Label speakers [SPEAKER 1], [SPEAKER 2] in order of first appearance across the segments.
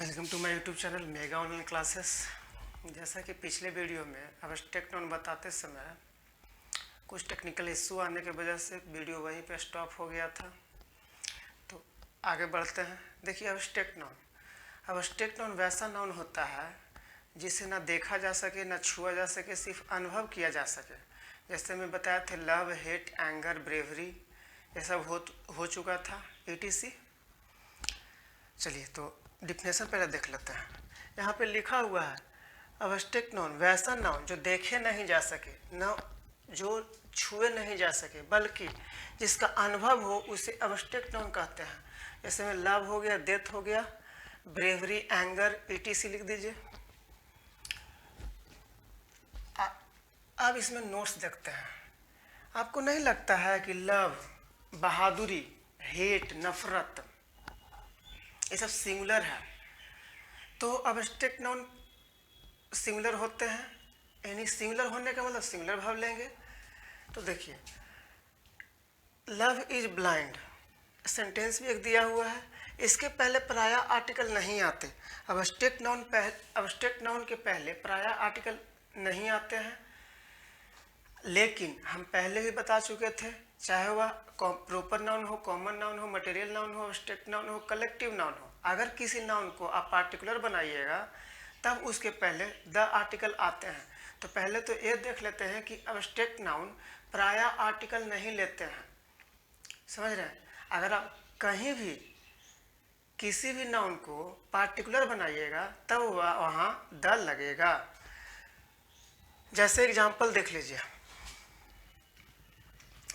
[SPEAKER 1] Welcome to my YouTube channel mega online classes. जैसा कि पिछले वीडियो में एब्स्ट्रैक्ट नॉन बताते समय कुछ टेक्निकल इशू आने की वजह से वीडियो वहीं पे स्टॉप हो गया था, तो आगे बढ़ते हैं। देखिए, एब्स्ट्रैक्ट नॉन वैसा नाउन होता है जिसे ना देखा जा सके, ना छुआ जा सके, सिर्फ अनुभव किया जा सके। जैसे मैं बताया था, लव, हेट, एंगर, ब्रेवरी, ये सब हो चुका था, ETC। चलिए, तो डिफिनेशन पहले देख लेते हैं। यहाँ पे लिखा हुआ है एब्स्ट्रैक्ट नाउन वैसा नाउन जो देखे नहीं जा सके, न जो छुए नहीं जा सके, बल्कि जिसका अनुभव हो, उसे एब्स्ट्रैक्ट नाउन कहते हैं। जैसे में लव हो गया, डेथ हो गया, ब्रेवरी, एंगर, ETC लिख दीजिए। अब इसमें नोट्स देखते हैं। आपको नहीं लगता है कि लव, बहादुरी, हेट, नफरत, ये सब सिंगुलर है? तो एब्स्ट्रैक्ट नाउन सिंगुलर होते हैं, यानी सिंगुलर होने का मतलब सिंगुलर भाव लेंगे। तो देखिए, लव इज ब्लाइंड, सेंटेंस भी एक दिया हुआ है। इसके पहले प्राया आर्टिकल नहीं आते। एब्स्ट्रैक्ट नाउन के पहले प्राया आर्टिकल नहीं आते हैं, लेकिन हम पहले भी बता चुके थे, चाहे वह प्रॉपर नाउन हो, कॉमन नाउन हो, मटेरियल नाउन हो, एब्स्ट्रैक्ट नाउन हो, कलेक्टिव नाउन हो, अगर किसी नाउन को आप पार्टिकुलर बनाइएगा तब उसके पहले द आर्टिकल आते हैं। तो पहले तो ये देख लेते हैं कि एब्स्ट्रैक्ट नाउन प्राया आर्टिकल नहीं लेते हैं। समझ रहे हैं? अगर आप कहीं भी किसी भी नाउन को पार्टिकुलर बनाइएगा तब वहाँ द लगेगा। जैसे एग्जाम्पल देख लीजिए,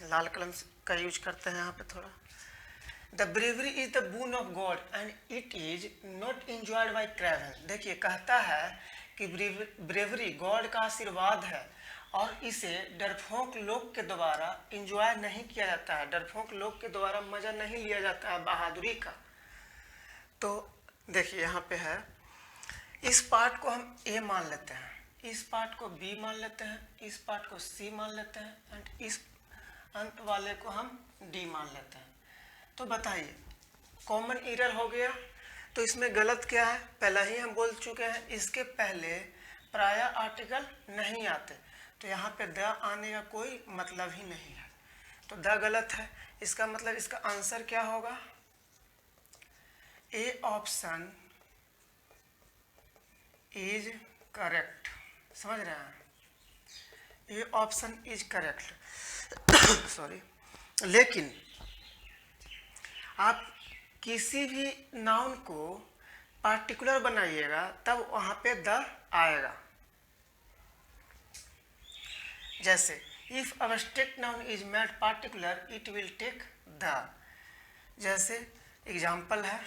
[SPEAKER 1] लाल कलम का यूज करते हैं यहाँ पे थोड़ा। The bravery is the boon of God and it is not enjoyed by Kraven. देखिए, कहता है कि ब्रेवरी गॉड का आशीर्वाद है और इसे डरपोक लोग के द्वारा इंजॉय नहीं किया जाता है, डरपोक लोग के द्वारा मजा नहीं लिया जाता है बहादुरी का। तो देखिए, यहाँ पे है, इस पार्ट को हम A मान लेते हैं, इस पार्ट को B मान लेते हैं, इस पार्ट को C मान लेते हैं एंड इस अंत वाले को हम D मान लेते हैं। तो बताइए, कॉमन एरर हो गया। तो इसमें गलत क्या है? पहला ही हम बोल चुके हैं, इसके पहले प्राया आर्टिकल नहीं आते, तो यहाँ पे द आने का कोई मतलब ही नहीं है, तो द गलत है। इसका मतलब इसका आंसर क्या होगा? A option is correct. समझ रहे हैं? A option is correct. Sorry, लेकिन आप किसी भी नाउन को पार्टिकुलर बनाइएगा तब वहाँ पे द आएगा। जैसे if abstract noun is made particular it will take the. जैसे एग्जाम्पल है,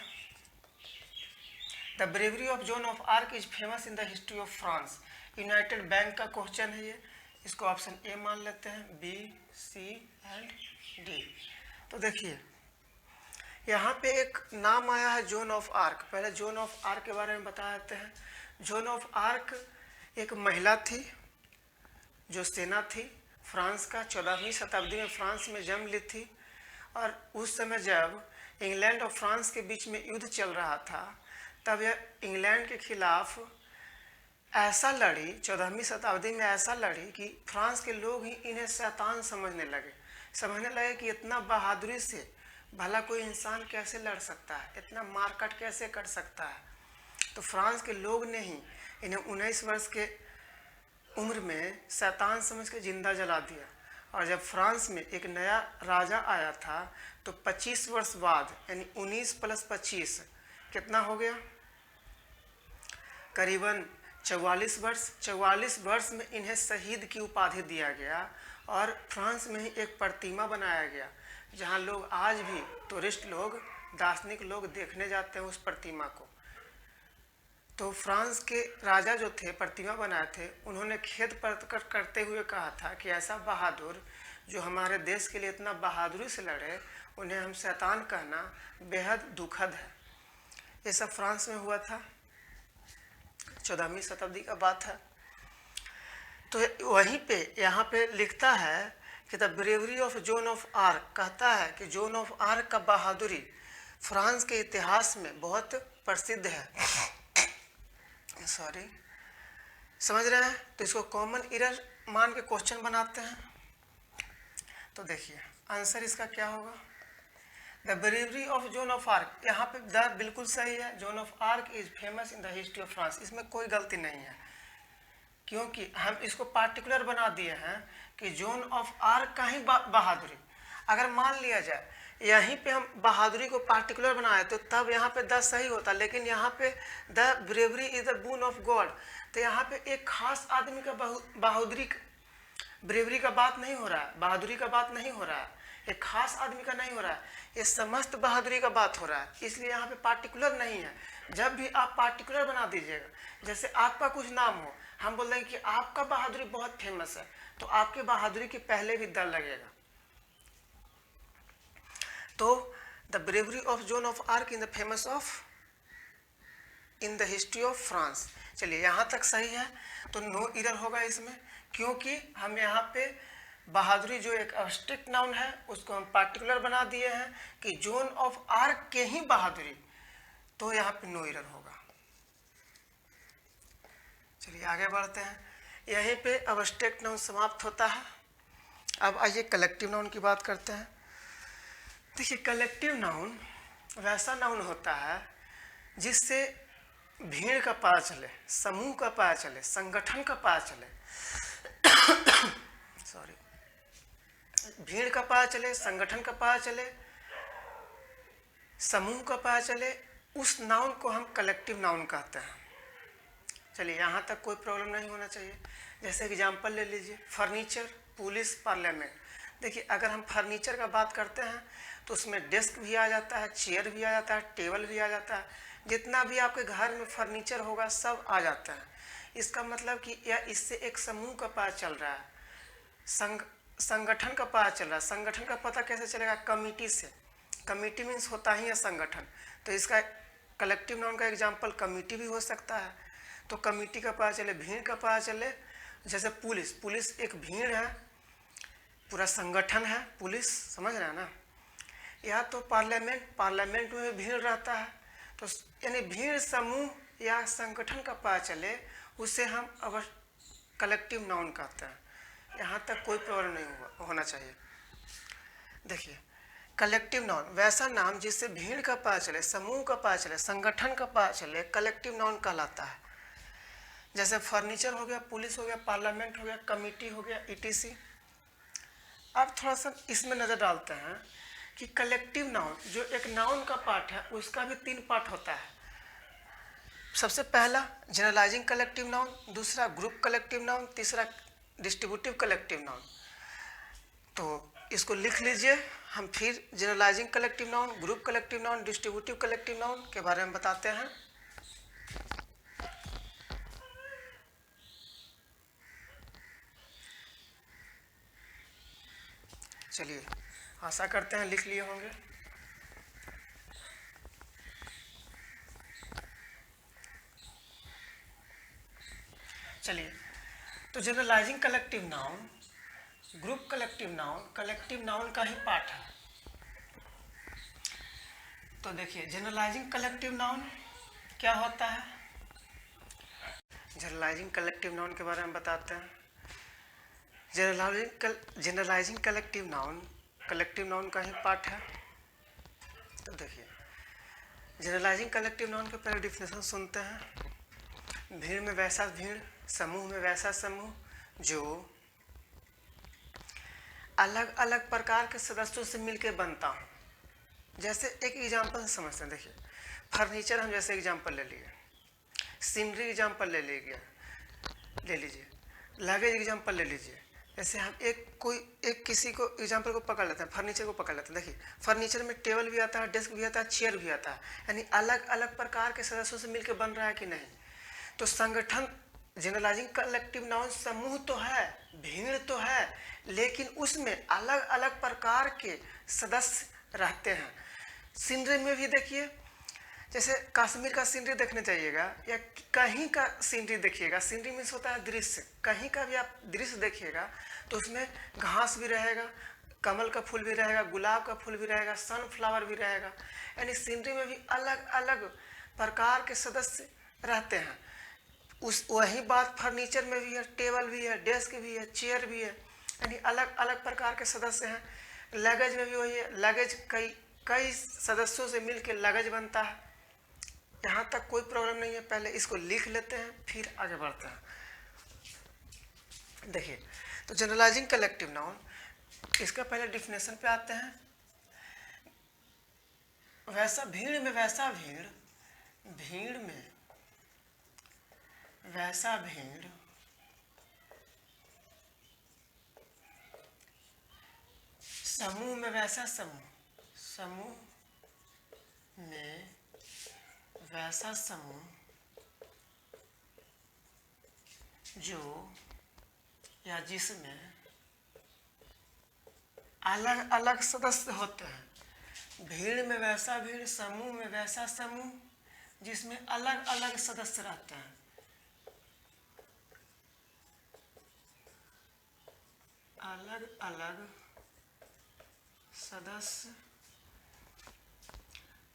[SPEAKER 1] the bravery of Joan of Arc is famous in the history of France. United Bank का क्वेश्चन है ये, इसको ऑप्शन ए मान लेते हैं, B, C एंड D। तो देखिए, यहाँ पे एक नाम आया है जोन ऑफ आर्क। पहले जोन ऑफ आर्क के बारे में बता देते हैं। जोन ऑफ आर्क एक महिला थी जो सेना थी फ्रांस का, 14वीं शताब्दी में फ्रांस में जन्म ली थी। और उस समय जब इंग्लैंड और फ्रांस के बीच में युद्ध चल रहा था, तब यह इंग्लैंड के खिलाफ ऐसा लड़ी, 14वीं शताब्दी में ऐसा लड़ी कि फ्रांस के लोग ही इन्हें शैतान समझने लगे कि इतना बहादुरी से भला कोई इंसान कैसे लड़ सकता है, इतना मारकाट कैसे कर सकता है। तो फ्रांस के लोग ने ही इन्हें 19 वर्ष के उम्र में शैतान समझ के जिंदा जला दिया। और जब फ्रांस में एक नया राजा आया था, तो 25 वर्ष बाद, यानी 19 + 25 कितना हो गया? करीबन 44 वर्ष। 44 वर्ष में इन्हें शहीद की उपाधि दिया गया और फ्रांस में ही एक प्रतिमा बनाया गया, जहाँ लोग आज भी, टूरिस्ट लोग, दार्शनिक लोग देखने जाते हैं उस प्रतिमा को। तो फ्रांस के राजा जो थे, प्रतिमा बनाए थे, उन्होंने खेद प्रकट करते हुए कहा था कि ऐसा बहादुर जो हमारे देश के लिए इतना बहादुरी से लड़े, उन्हें हम शैतान कहना बेहद दुखद है। ये सब फ्रांस में हुआ था, 14वीं शताब्दी का बात है। तो वहीं पे यहाँ पे लिखता है कि the bravery of Joan of arc, कहता है कि जोन ऑफ आर्क का बहादुरी फ्रांस के इतिहास में बहुत प्रसिद्ध है। सॉरी, समझ रहे हैं? तो इसको कॉमन एरर मान के क्वेश्चन बनाते हैं। तो देखिए आंसर इसका क्या होगा, the bravery of Joan of arc. यहाँ पे द बिल्कुल सही है, zone of Arc is famous in the history of France, इसमें कोई गलती नहीं है, क्योंकि हम इसको पार्टिकुलर बना दिए हैं कि जोन ऑफ आर्क का ही बहादुरी। अगर मान लिया जाए यहीं पे हम बहादुरी को पार्टिकुलर बनाए तो तब यहाँ पे द सही होता, लेकिन यहाँ पे the bravery is the boon of God, तो यहाँ पे एक खास आदमी का बहादुरी ब्रेवरी का बात नहीं हो रहा है, बहादुरी का बात नहीं हो रहा है, एक खास आदमी का नहीं हो रहा है, ये समस्त बहादुरी का बात हो रहा है, इसलिए यहाँ पे पार्टिकुलर नहीं है। जब भी आप पार्टिकुलर बना दीजिएगा, जैसे आपका कुछ नाम हो, हम बोल रहे हैं कि आपका बहादुरी बहुत फेमस है, तो आपके बहादुरी के पहले भी द लगेगा। तो the bravery of Joan of arc in the famous of in the history of France. चलिए यहाँ तक सही है, तो नो एरर होगा इसमें, क्योंकि हम यहाँ पे बहादुरी जो एक एब्स्ट्रैक्ट नाउन है उसको हम पार्टिकुलर बना दिए हैं कि जोन ऑफ आर्क के ही बहादुरी, तो यहाँ पे नो एरर होगा। चलिए आगे बढ़ते हैं, यहीं पे एब्स्ट्रैक्ट नाउन समाप्त होता है। अब आइए कलेक्टिव नाउन की बात करते हैं। देखिए कलेक्टिव नाउन वैसा नाउन होता है जिससे भीड़ का पता चले, समूह का पता चले, संगठन का पता चले सॉरी, भीड़ का पता चले, संगठन का पता चले, समूह का पता चले, उस नाउन को हम कलेक्टिव नाउन कहते हैं। चलिए यहाँ तक कोई प्रॉब्लम नहीं होना चाहिए। जैसे एग्जाम्पल ले लीजिए, फर्नीचर, पुलिस, पार्लियामेंट। देखिए अगर हम फर्नीचर का बात करते हैं तो उसमें डेस्क भी आ जाता है, चेयर भी आ जाता है, टेबल भी आ जाता है, जितना भी आपके घर में फर्नीचर होगा सब आ जाता है। इसका मतलब कि यह इससे एक समूह का पता चल रहा है, संगठन का पता चल रहा है। संगठन का पता कैसे चलेगा? कमिटी से। कमिटी मीन्स होता ही है संगठन, तो इसका कलेक्टिव नाउन का एग्जाम्पल कमिटी भी हो सकता है। तो कमिटी का पता चले, भीड़ का पता चले। जैसे पुलिस, पुलिस एक भीड़ है, पूरा संगठन है पुलिस, समझ रहे हैं ना। या तो पार्लियामेंट, पार्लियामेंट में भीड़ रहता है, तो यानी भीड़, समूह या संगठन का पता चले, उसे हम अब कलेक्टिव नाउन कहते हैं। यहाँ तक कोई प्रॉब्लम नहीं होना चाहिए। देखिए कलेक्टिव नाउन वैसा नाम जिससे भीड़ का पता चले, समूह का पता चले, संगठन का पता चले, कलेक्टिव नाउन कहलाता है। जैसे फर्नीचर हो गया, पुलिस हो गया, पार्लियामेंट हो गया, कमिटी हो गया, ETC। अब थोड़ा सा इसमें नज़र डालते हैं कि कलेक्टिव नाउन जो एक नाउन का पार्ट है उसका भी 3 पार्ट होता है। सबसे पहला जनरलाइजिंग कलेक्टिव नाउन, दूसरा ग्रुप कलेक्टिव नाउन, तीसरा डिस्ट्रीब्यूटिव कलेक्टिव नाउन। तो इसको लिख लीजिए, हम फिर generalising collective noun, group collective noun, distributive collective noun के बारे में बताते हैं। चलिए आशा करते हैं लिख लिए होंगे। चलिए तो generalising collective noun, group collective noun, collective noun का ही पार्ट है। तो देखिए जनरलाइजिंग कलेक्टिव नाउन क्या होता है। जनरलाइजिंग कलेक्टिव नाउन के बारे में बताते हैं। जनरलाइजिंग कलेक्टिव नाउन का ही पार्ट है। तो देखिए जनरलाइजिंग कलेक्टिव नाउन के पहले डिफिनेशन सुनते हैं। भीड़ में वैसा भीड़, समूह में वैसा समूह जो अलग अलग प्रकार के सदस्यों से मिलकर बनता हो। जैसे एक एग्जाम्पल से समझते हैं। देखिए फर्नीचर हम जैसे एग्जाम्पल ले लिए, सीनरी एग्जाम्पल ले लीजिए, लगेज एग्जाम्पल ले लीजिए। जैसे हम किसी को एग्जाम्पल को पकड़ लेते हैं, फर्नीचर को पकड़ लेते हैं। देखिए फर्नीचर में टेबल भी आता है, डेस्क भी आता है, चेयर भी आता है, यानी अलग अलग प्रकार के सदस्यों से मिलकर बन रहा है कि नहीं। तो संगठन, जनरलाइजिंग कलेक्टिव नाउन समूह तो है, भीड़ तो है, लेकिन उसमें अलग अलग प्रकार के सदस्य रहते हैं। सीनरी में भी देखिए, जैसे कश्मीर का सीनरी देखने जाइएगा या कहीं का सीनरी देखिएगा, सीनरी मीन्स होता है दृश्य, कहीं का भी आप दृश्य देखिएगा तो उसमें घास भी रहेगा, कमल का फूल भी रहेगा, गुलाब का फूल भी रहेगा, सनफ्लावर भी रहेगा। यानी सीनरी में भी अलग अलग प्रकार के सदस्य रहते हैं। उस वही बात फर्नीचर में भी है, टेबल भी है, डेस्क भी है, चेयर भी है, यानी अलग अलग प्रकार के सदस्य हैं। लगेज में भी वही है, लगेज कई कई सदस्यों से मिलकर लगेज बनता है। यहाँ तक कोई प्रॉब्लम नहीं है। पहले इसको लिख लेते हैं फिर आगे बढ़ते हैं। देखिए, तो जनरलाइजिंग कलेक्टिव नाउन, इसका पहले डिफिनेशन पे आते हैं। वैसा भीड़ में वैसा भीड़, भीड़ में वैसा भीड़, समूह में वैसा समूह, समूह में वैसा समूह जो या जिसमें अलग अलग सदस्य होते हैं। भीड़ में वैसा भीड़, समूह में वैसा समूह जिसमें अलग अलग सदस्य रहते हैं। अलग अलग सदस्य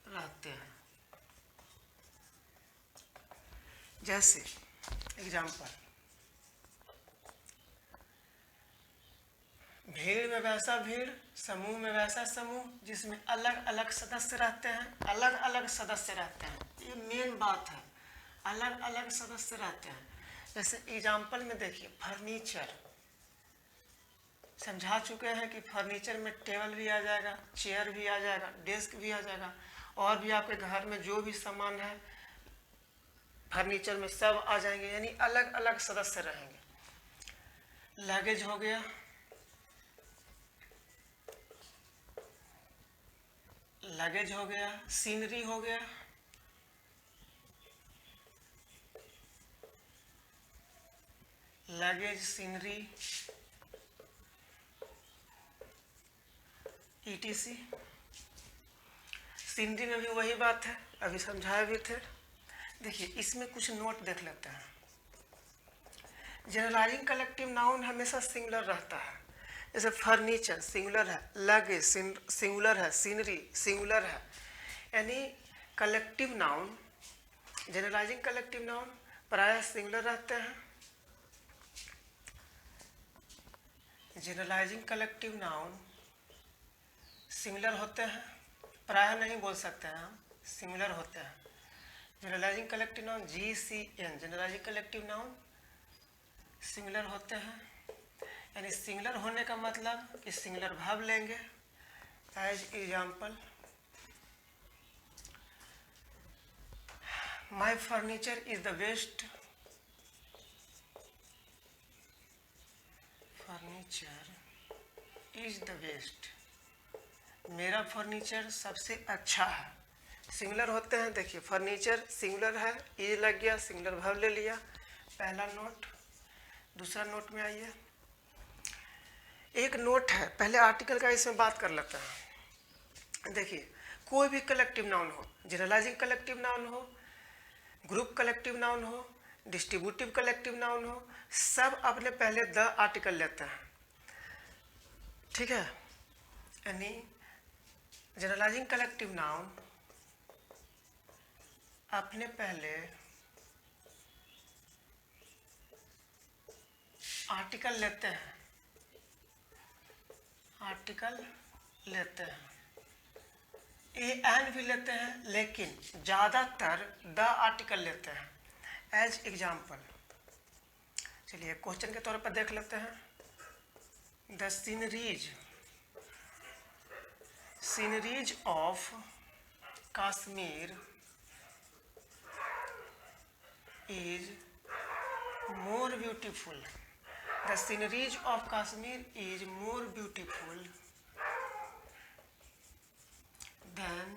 [SPEAKER 1] रहते हैं। जैसे एग्जाम्पल, भीड़ में वैसा भीड़, समूह में वैसा समूह जिसमें अलग अलग सदस्य रहते हैं। अलग अलग सदस्य रहते हैं, ये मेन बात है, अलग अलग सदस्य रहते हैं। जैसे एग्जाम्पल में देखिए, फर्नीचर समझा चुके हैं कि फर्नीचर में टेबल भी आ जाएगा, चेयर भी आ जाएगा, डेस्क भी आ जाएगा, और भी आपके घर में जो भी सामान है फर्नीचर में सब आ जाएंगे, यानी अलग अलग सदस्य रहेंगे। लगेज हो गया, लगेज हो गया, सीनरी हो गया, लगेज, सीनरी, ETC। सीनरी में भी वही बात है, अभी समझाए भी थे। देखिए, इसमें कुछ नोट देख लेते हैं। जनरलाइजिंग कलेक्टिव नाउन हमेशा सिंगुलर रहता है। जैसे फर्नीचर सिंगुलर है, लगेज सिंगुलर है, सीनरी सिंगुलर है, यानी collective noun, generalising collective noun प्रायः सिंगुलर रहते हैं। जनरलाइजिंग कलेक्टिव नाउन सिंगुलर होते हैं, प्रायः नहीं बोल सकते हैं हम, सिंगुलर होते हैं। Generalising collective noun GCN, generalising collective noun singular होते हैं। यानी सिंगुलर होने का मतलब कि सिंगुलर वर्ब लेंगे। As example, my furniture is the best, furniture is the best, मेरा फर्नीचर सबसे अच्छा है। सिंगुलर होते हैं। देखिए, फर्नीचर सिंगुलर है, इज लग गया, सिंगुलर वर्ब ले लिया, पहला नोट। दूसरा नोट में आइए, एक नोट है, पहले आर्टिकल का इसमें बात कर लेते हैं। देखिए, कोई भी कलेक्टिव नाउन हो, जनरलाइजिंग कलेक्टिव नाउन हो, ग्रुप कलेक्टिव नाउन हो, डिस्ट्रीब्यूटिव कलेक्टिव नाउन हो, सब अपने पहले द आर्टिकल लेते हैं। ठीक है, यानी जनरलाइजिंग कलेक्टिव नाउन अपने पहले आर्टिकल लेते हैं, आर्टिकल लेते हैं, एन भी लेते हैं, लेकिन ज़्यादातर द आर्टिकल लेते हैं। एज एग्जाम्पल, चलिए क्वेश्चन के तौर पर देख लेते हैं। The sceneries, sceneries of Kashmir is more beautiful, the sceneries of Kashmir is more beautiful than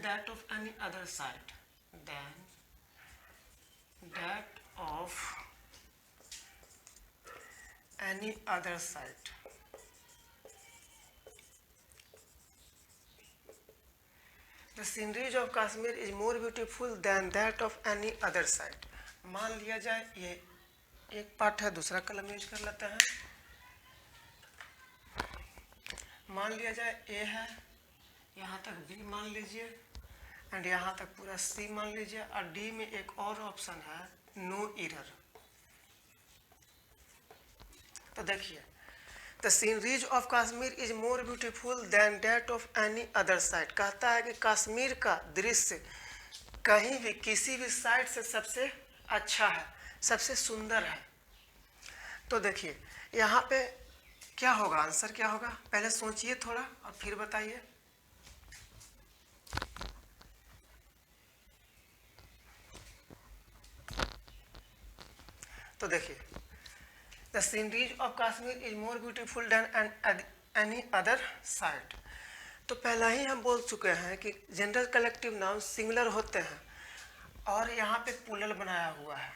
[SPEAKER 1] that of any other site, than that of any other site। The sceneries of Kashmir is more beautiful than that of any other site। मान लिया जाए ये एक part है, दूसरा कलम use कर लेते हैं। मान लिया जाए ए है, यहाँ तक बी मान लीजिए, एंड यहाँ तक पूरा सी मान लीजिए, और डी में एक और ऑप्शन है नो एरर। तो देखिए, the sceneries of Kashmir is more beautiful than that of any other site. कहता है कि कश्मीर का दृश्य कहीं भी किसी भी साइट से सबसे अच्छा है, सबसे सुंदर है। तो देखिए यहाँ पे क्या होगा, आंसर क्या होगा, पहले सोचिए थोड़ा और फिर बताइए। तो देखिए, the sceneries of Kashmir is more beautiful then any other site. तो पहला ही हम बोल चुके हैं कि जनरल कलेक्टिव नाउन सिंगुलर होते हैं, और यहाँ पे प्लूरल बनाया हुआ है,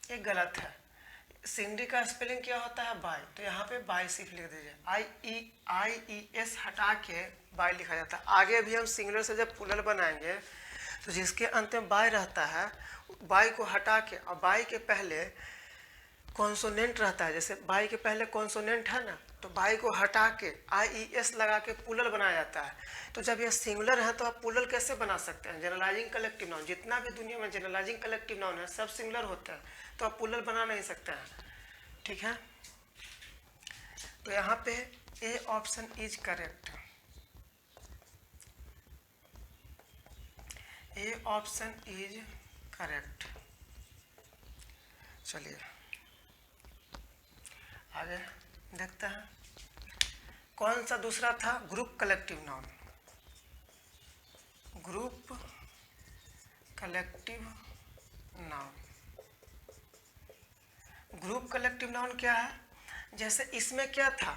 [SPEAKER 1] ये गलत है। सीनरी का स्पेलिंग क्या होता है, बाय, तो यहाँ पे बाय सिर्फ लिख दीजिए, IES हटा के बाय लिखा जाता है। आगे भी हम सिंगुलर से जब प्लूरल बनाएंगे तो जिसके अंत में बाय रहता है, बाय को हटा के, और बाय के पहले कॉन्सोनेंट रहता है, जैसे बाई के पहले कॉन्सोनेंट है ना, तो बाई को हटा के IES लगा के प्लूरल बनाया जाता है। तो जब यह सिंगुलर है तो आप प्लूरल कैसे बना सकते हैं, जनरलाइजिंग कलेक्टिव नाउन, जितना भी दुनिया में जनरलाइजिंग कलेक्टिव नाउन है सब सिंगुलर होता है, तो आप प्लूरल बना नहीं सकते हैं, ठीक है। तो यहाँ पे A option is correct, A option is correct. चलिए आगे देखते हैं, कौन सा दूसरा था, group collective noun. Group collective noun, group collective noun क्या है, जैसे इसमें क्या था,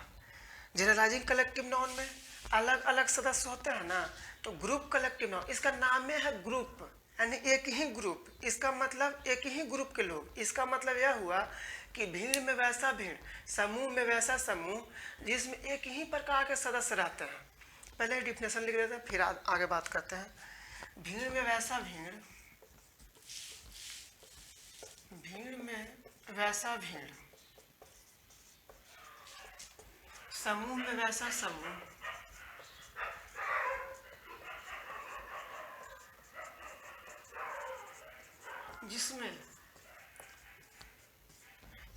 [SPEAKER 1] जनरलाइजिंग कलेक्टिव नाउन में अलग अलग सदस्य होते हैं ना, तो ग्रुप कलेक्टिव नाउन, इसका नाम में है ग्रुप, यानी एक ही ग्रुप, इसका मतलब एक ही ग्रुप के लोग। इसका मतलब यह हुआ कि भीड़ में वैसा भीड़, समूह में वैसा समूह जिसमें एक ही प्रकार के सदस्य रहते हैं। पहले डिफिनेशन लिख देते हैं, फिर आगे बात करते हैं। भीड़ में वैसा भीड़, भीड़ में वैसा भीड़, समूह में वैसा समूह, जिसमें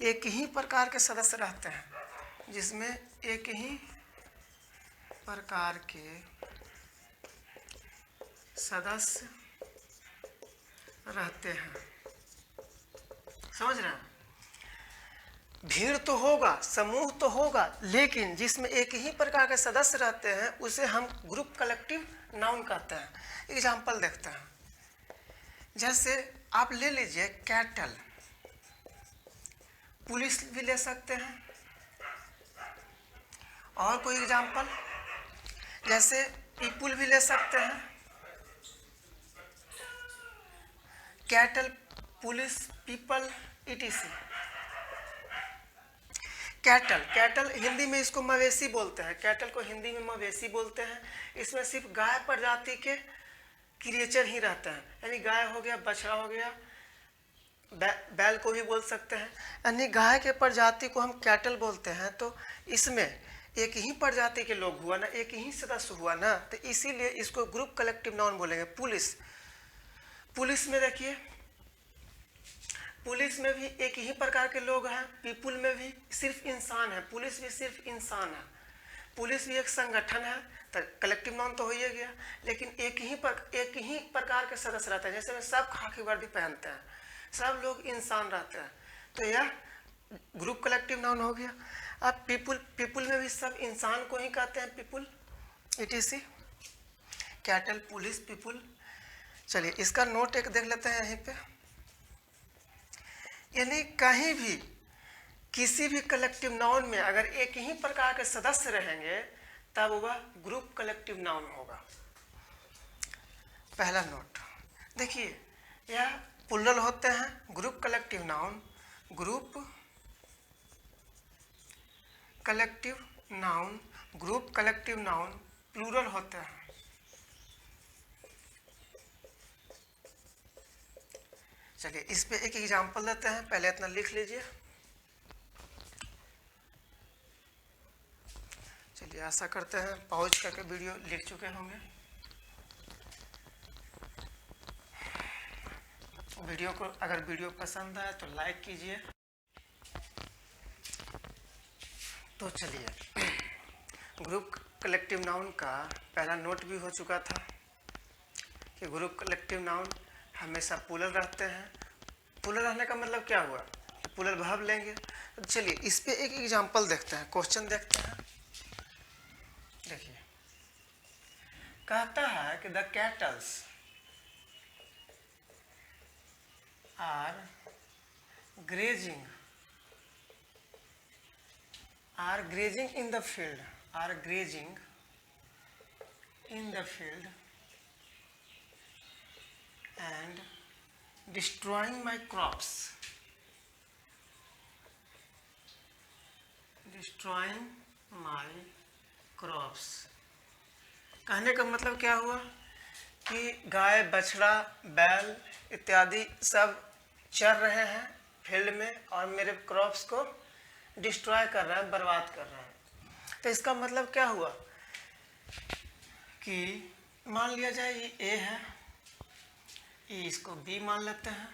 [SPEAKER 1] एक ही प्रकार के सदस्य रहते हैं, जिसमें एक ही प्रकार के सदस्य रहते हैं। समझ रहे हैं, भीड़ तो होगा, समूह तो होगा, लेकिन जिसमें एक ही प्रकार के सदस्य रहते हैं उसे हम ग्रुप कलेक्टिव नाउन कहते हैं। एग्जाम्पल देखते हैं, जैसे आप ले लीजिए कैटल, पुलिस भी ले सकते हैं, और कोई एग्जाम्पल जैसे पीपुल भी ले सकते हैं, cattle, police, people, ETC। Cattle, cattle Hindi में इसको मवेशी बोलते हैं, कैटल को हिंदी में मवेशी बोलते हैं। इसमें सिर्फ गाय प्रजाति के क्रिएचर ही रहते हैं, यानी गाय हो गया, बछड़ा हो गया, बैल को भी बोल सकते हैं, यानी गाय के प्रजाति को हम कैटल बोलते हैं। तो इसमें एक ही प्रजाति के लोग हुआ ना, एक ही सदस्य हुआ ना, तो इसीलिए इसको ग्रुप कलेक्टिव नाउन बोलेंगे। पुलिस, पुलिस में देखिए, पुलिस में भी एक ही प्रकार के लोग हैं, पीपुल में भी सिर्फ इंसान है, पुलिस भी सिर्फ इंसान है, पुलिस भी एक संगठन है, तो कलेक्टिव नाउन तो हो ही गया, लेकिन एक ही प्रकार के सदस्य रहते हैं। जैसे में सब खाकी वर्दी पहनते हैं, सब लोग इंसान रहते हैं, तो यह ग्रुप कलेक्टिव नाउन हो गया। अब पीपुल में भी सब इंसान को ही कहते हैं people, ETC, cattle, police, people. चलिए इसका नोट एक देख लेते हैं यहीं पे, यानी कहीं भी किसी भी कलेक्टिव नाउन में अगर एक ही प्रकार के सदस्य रहेंगे तब वह ग्रुप कलेक्टिव नाउन होगा। पहला नोट देखिए, यह प्लूरल होते हैं group collective noun, group collective noun, group collective noun plural होते हैं। चलिए इस पे एक एग्जांपल देते हैं, पहले इतना लिख लीजिए। चलिए चलिए आशा करते हैं पहुँच करके वीडियो लिख चुके होंगे। वीडियो को अगर वीडियो पसंद आए तो लाइक कीजिए। तो चलिए ग्रुप कलेक्टिव नाउन का पहला नोट भी हो चुका था कि ग्रुप कलेक्टिव नाउन हमेशा प्लूरल रहते हैं। प्लूरल रहने का मतलब क्या हुआ, प्लूरल वर्ब लेंगे। तो चलिए इस पे एक एग्जांपल देखते हैं, क्वेश्चन देखते हैं। देखिए कहता है कि the cattles are grazing in the field, are grazing in the field and destroying my crops. Destroying my crops. कहने का मतलब क्या हुआ कि गाय, बछड़ा, बैल इत्यादि सब चर रहे हैं फील्ड में और मेरे क्रॉप्स को डिस्ट्रॉय कर रहा है, बर्बाद कर रहा है। तो इसका मतलब क्या हुआ कि मान लिया जाए ये ए है, ये इसको बी मान लेते हैं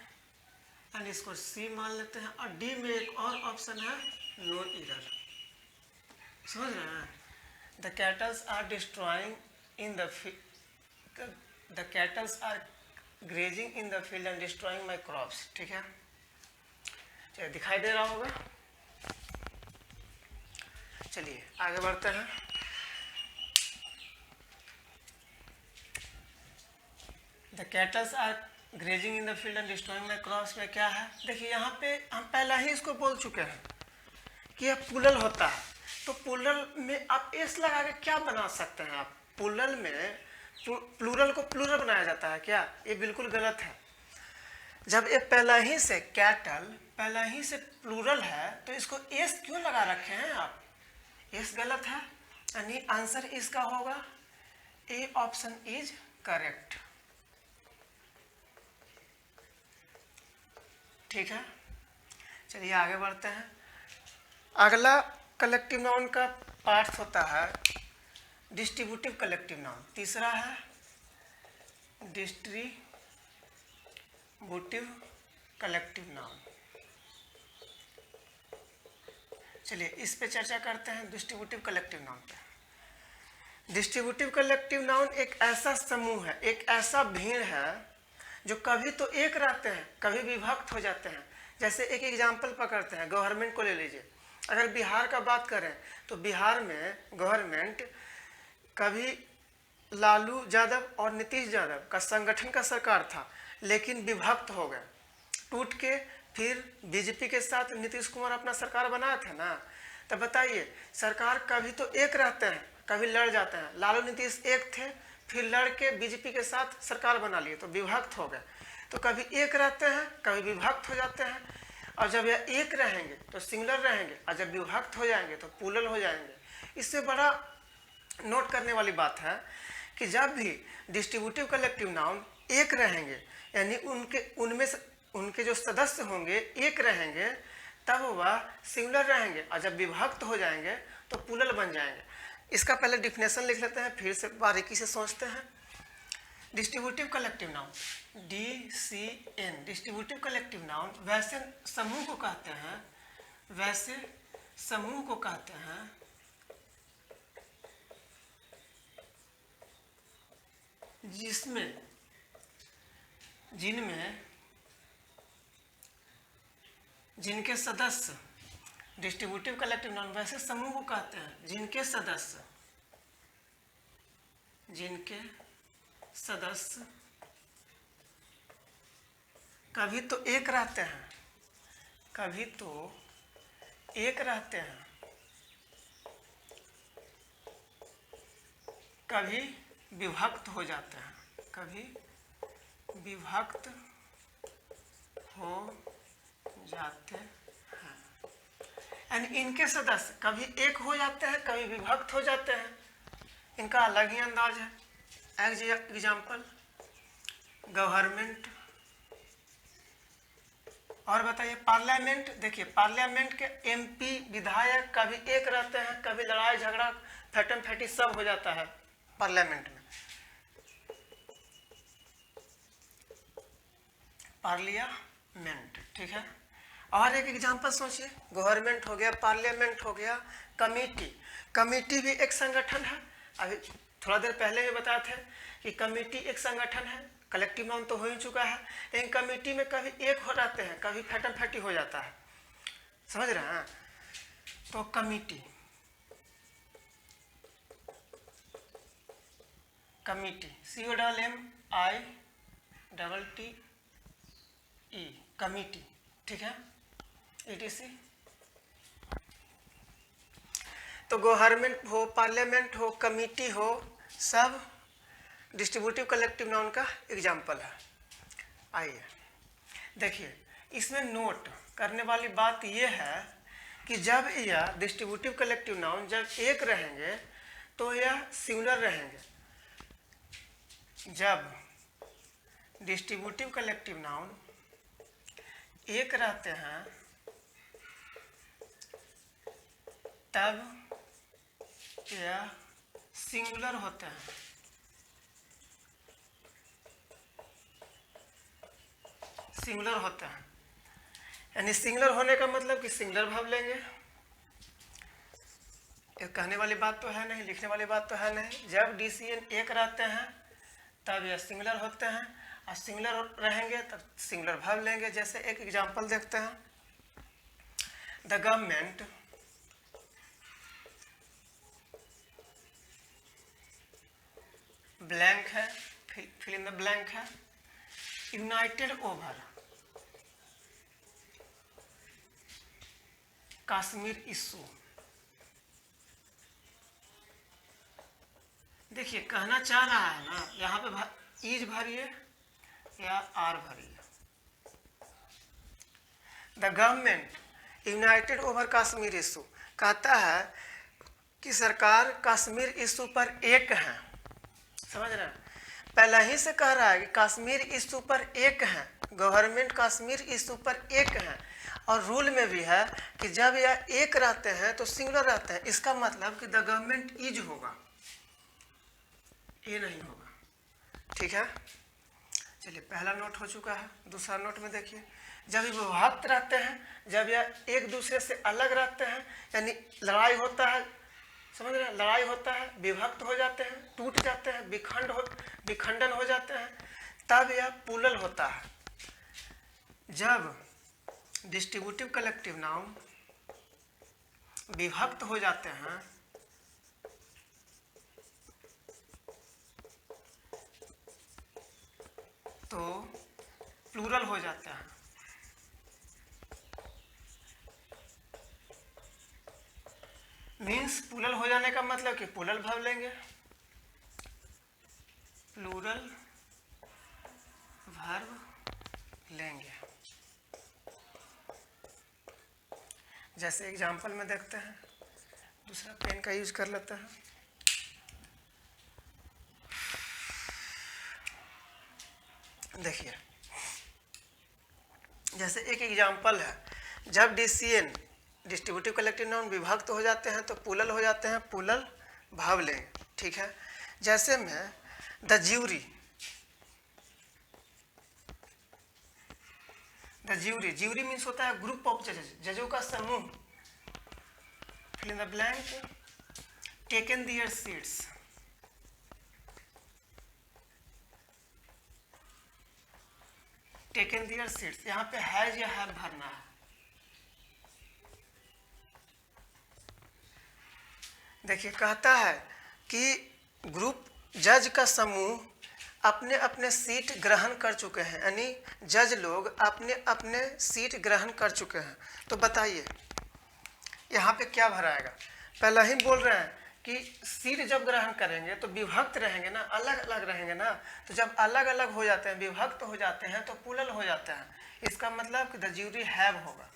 [SPEAKER 1] एंड इसको सी मान लेते हैं और डी में एक और ऑप्शन है नो एरर। समझ रहे हैं? The cattles are destroying in the cattles are grazing in the field and destroying my crops. ठीक है, चलिए दिखाई दे रहा होगा। चलिए आगे बढ़ते हैं। The cattles are grazing in the field and destroying my crops में क्या है, देखिए यहाँ पे हम पहला ही इसको बोल चुके हैं कि यह प्लूरल होता है। तो प्लूरल में आप एस लगा के क्या बना सकते हैं आप? प्लूरल में प्लूरल को प्लूरल बनाया जाता है क्या? ये बिल्कुल गलत है। जब ये पहला ही से कैटल पहला ही से प्लूरल है तो इसको एस क्यों लगा रखे हैं आप? एस गलत है, यानी आंसर इसका होगा ए ऑप्शन इज करेक्ट। ठीक है, चलिए आगे बढ़ते हैं। अगला कलेक्टिव नाउन का पार्ट होता है डिस्ट्रीब्यूटिव कलेक्टिव नाउन। तीसरा है डिस्ट्रीब्यूटिव कलेक्टिव नाउन। चलिए इस पे चर्चा करते हैं, डिस्ट्रीब्यूटिव कलेक्टिव नाउन पे। डिस्ट्रीब्यूटिव कलेक्टिव नाउन एक ऐसा समूह है, एक ऐसा भीड़ है जो कभी तो एक रहते हैं, कभी विभक्त हो जाते हैं। जैसे एक एग्जाम्पल पकड़ते हैं, गवर्नमेंट को ले लीजिए। अगर बिहार का बात करें तो बिहार में गवर्नमेंट कभी लालू यादव और नीतीश यादव का संगठन का सरकार था, लेकिन विभक्त हो गए, टूट के फिर बीजेपी के साथ नीतीश कुमार अपना सरकार बनाया था ना। तो बताइए, सरकार कभी तो एक रहते हैं, कभी लड़ जाते हैं। लालू नीतीश एक थे, फिर लड़ के बीजेपी के साथ सरकार बना लिए तो विभक्त हो गए। तो कभी एक रहते हैं, कभी विभक्त हो जाते हैं। और जब यह एक रहेंगे तो सिंगुलर रहेंगे, और जब विभक्त हो जाएंगे तो प्लूरल हो जाएंगे। इससे बड़ा नोट करने वाली बात है कि जब भी डिस्ट्रीब्यूटिव कलेक्टिव नाउन एक रहेंगे, यानी उनके जो सदस्य होंगे एक रहेंगे, तब वह सिंगुलर रहेंगे, और जब विभक्त हो जाएंगे तो प्लूरल बन जाएंगे। इसका पहले डिफिनेशन लिख लेते हैं, फिर से बारीकी से सोचते हैं। Distributive collective noun DCN, distributive collective noun वैसे समूह को कहते हैं, वैसे समूह को कहते हैं जिनके सदस्य, डिस्ट्रीब्यूटिव कलेक्टिव नाउन वैसे समूह को कहते हैं जिनके सदस्य कभी तो एक रहते हैं, कभी तो एक रहते हैं, कभी विभक्त हो जाते हैं, कभी विभक्त हो जाते हैं। एंड इनके सदस्य कभी एक हो जाते हैं, कभी विभक्त हो जाते हैं। इनका अलग ही अंदाज है। Example government. और बताइए पार्लियामेंट। देखिए पार्लियामेंट के MP विधायक कभी एक रहते हैं, कभी लड़ाई झगड़ा फैटम फैटी सब हो जाता है पार्लियामेंट में। पार्लियामेंट, ठीक है। और एक एग्जांपल सोचिए, गवर्नमेंट हो गया, पार्लियामेंट हो गया, कमेटी। कमेटी भी एक संगठन है। अभी थोड़ा देर पहले ही बताए थे कि कमेटी एक संगठन है। कलेक्टिव नाउन तो हो ही चुका है, लेकिन कमेटी में कभी एक हो जाते हैं, कभी फैटम फैटी हो जाता है, समझ रहे हैं। तो कमेटी, कमेटी COMMITTE, कमेटी, ठीक है, ETC। तो गवर्नमेंट हो, पार्लियामेंट हो, कमेटी हो, सब डिस्ट्रीब्यूटिव कलेक्टिव नाउन का एग्जाम्पल है। आइए देखिए, इसमें नोट करने वाली बात यह है कि जब यह डिस्ट्रीब्यूटिव कलेक्टिव नाउन जब एक रहेंगे तो यह सिंगुलर रहेंगे। जब डिस्ट्रीब्यूटिव कलेक्टिव नाउन एक रहते हैं तब यह सिंगुलर होते हैं। सिंगुलर होता है, यानी सिंगुलर होने का मतलब कि सिंगुलर भाव लेंगे। ये कहने वाली बात तो है नहीं, लिखने वाली बात तो है नहीं। जब DCN एक रहते हैं तब यह सिंगुलर होते हैं, और सिंगुलर रहेंगे तब सिंगुलर भाव लेंगे। जैसे एक एग्जांपल देखते हैं, द गवर्नमेंट ब्लैंक है, फिल इन द ब्लैंक है, यूनाइटेड ओवर कश्मीर इशू। देखिए कहना चाह रहा है ना, यहाँ पे ईज भरिए या आर भरिए। The government United over Kashmir issue, कहता है कि सरकार कश्मीर इशू पर एक है, समझ रहे हैं। पहले ही से कह रहा है कि कश्मीर इशू पर एक है, गवर्नमेंट कश्मीर इशू पर एक है। और रूल में भी है कि जब यह एक रहते हैं तो सिंगुलर रहते हैं। इसका मतलब कि द गवर्नमेंट इज होगा, ये नहीं होगा, ठीक है। चलिए पहला नोट हो चुका है। दूसरा नोट में देखिए, जब ये विभक्त रहते हैं, जब यह एक दूसरे से अलग रहते हैं, यानी लड़ाई होता है, समझ रहे हैं, लड़ाई होता है, विभक्त हो जाते हैं, टूट जाते हैं, विखंडन हो जाते हैं, तब यह प्लूरल होता है। जब डिस्ट्रीब्यूटिव कलेक्टिव नाउन विभक्त हो जाते हैं तो प्लूरल हो जाता है। मीन्स प्लूरल हो जाने का मतलब कि प्लूरल भाव लेंगे, प्लूरल वर्ब लेंगे। जैसे एग्जाम्पल में देखते हैं, दूसरा पेन का यूज कर लेते हैं। देखिए जैसे एक एग्जाम्पल है, जब DCN डिस्ट्रीब्यूटिव कलेक्टिव नाउन विभक्त हो जाते हैं तो प्लूरल हो जाते हैं, प्लूरल भाव लेंगे, ठीक है। जैसे में the jury, the jury, jury means होता है ग्रुप ऑफ जजेस, जजों का समूह। Fill in the blank, taken their seats, taken their seats. यहाँ पे हैज या हैव भरना है। देखिए कहता है कि ग्रुप जज का समूह अपने अपने सीट ग्रहण कर चुके हैं, यानी जज लोग अपने अपने सीट ग्रहण कर चुके हैं। तो बताइए यहाँ पे क्या भराएगा। पहले ही बोल रहे हैं कि सीट जब ग्रहण करेंगे तो विभक्त रहेंगे ना, अलग अलग रहेंगे ना। तो जब अलग अलग हो जाते हैं, विभक्त हो जाते हैं तो प्लूरल हो जाते हैं। इसका मतलब कि द ज्यूरी हैव होगा,